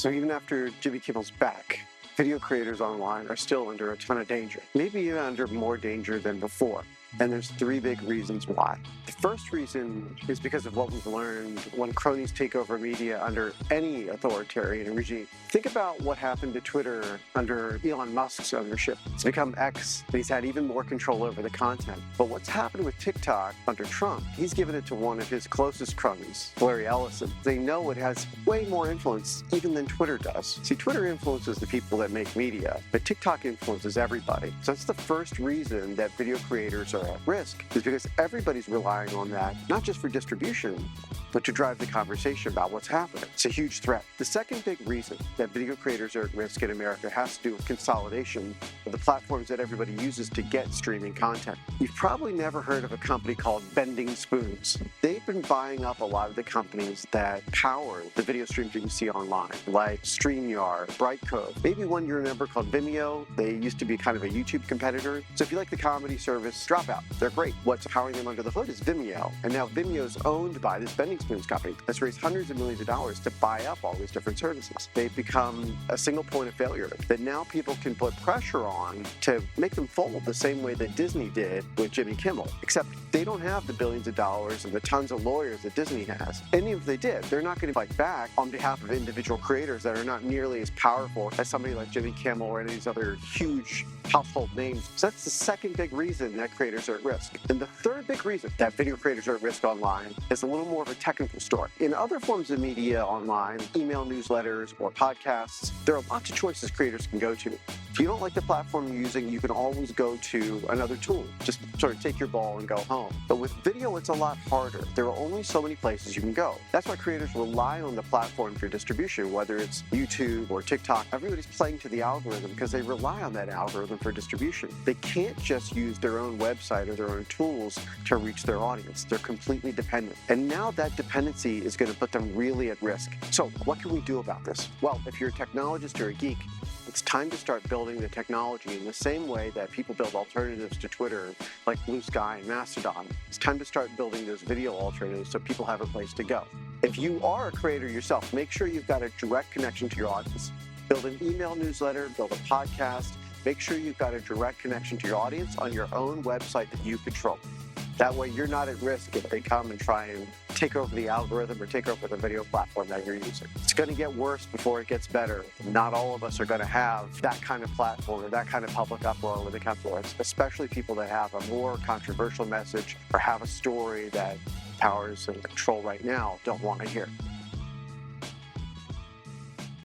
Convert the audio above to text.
So even after Jimmy Kimmel's back, video creators online are still under a ton of danger, maybe even under more danger than before. And there's three big reasons why. The first reason is because of what we've learned when cronies take over media under any authoritarian regime. Think about what happened to Twitter under Elon Musk's ownership. It's become X, and he's had even more control over the content. But what's happened with TikTok under Trump, he's given it to one of his closest cronies, Larry Ellison. They know it has way more influence even than Twitter does. See, Twitter influences the people that make media, but TikTok influences everybody. So that's the first reason that video creators are at risk, is because everybody's relying on that, not just for distribution, but to drive the conversation about what's happening. It's a huge threat. The second big reason that video creators are at risk in America has to do with consolidation of the platforms that everybody uses to get streaming content. You've probably never heard of a company called Bending Spoons. They've been buying up a lot of the companies that power the video streams that you see online, like StreamYard, Brightcove, maybe one you remember called Vimeo. They used to be kind of a YouTube competitor. So if you like the comedy service Dropout, they're great. What's powering them under the hood is Vimeo. And now Vimeo's owned by this Bending Spoons company that's raised hundreds of millions of dollars to buy up all these different services. They've become a single point of failure that now people can put pressure on to make them fold the same way that Disney did with Jimmy Kimmel, except they don't have the billions of dollars and the tons of lawyers that Disney has. And if they did, they're not going to fight back on behalf of individual creators that are not nearly as powerful as somebody like Jimmy Kimmel or any of these other huge household names. So that's the second big reason that creators are at risk. And the third big reason that video creators are at risk online is a little more of a technical story. In other forms of media online, email newsletters or podcasts, there are lots of choices creators can go to. If you don't like the platform you're using, you can always go to another tool. Just sort of take your ball and go home. But with video, it's a lot harder. There are only so many places you can go. That's why creators rely on the platform for distribution, whether it's YouTube or TikTok. Everybody's playing to the algorithm because they rely on that algorithm for distribution. They can't just use their own website or their own tools to reach their audience. They're completely dependent. And now that dependency is going to put them really at risk. So what can we do about this? Well, if you're a technologist or a geek, it's time to start building the technology in the same way that people build alternatives to Twitter, like Blue Sky and Mastodon. It's time to start building those video alternatives so people have a place to go. If you are a creator yourself, make sure you've got a direct connection to your audience. Build an email newsletter, build a podcast. Make sure you've got a direct connection to your audience on your own website that you control. That way you're not at risk if they come and try and take over the algorithm or take over the video platform that you're using. It's going to get worse before it gets better. Not all of us are going to have that kind of platform or that kind of public uproar when it comes to it, especially people that have a more controversial message or have a story that powers and control right now don't want to hear.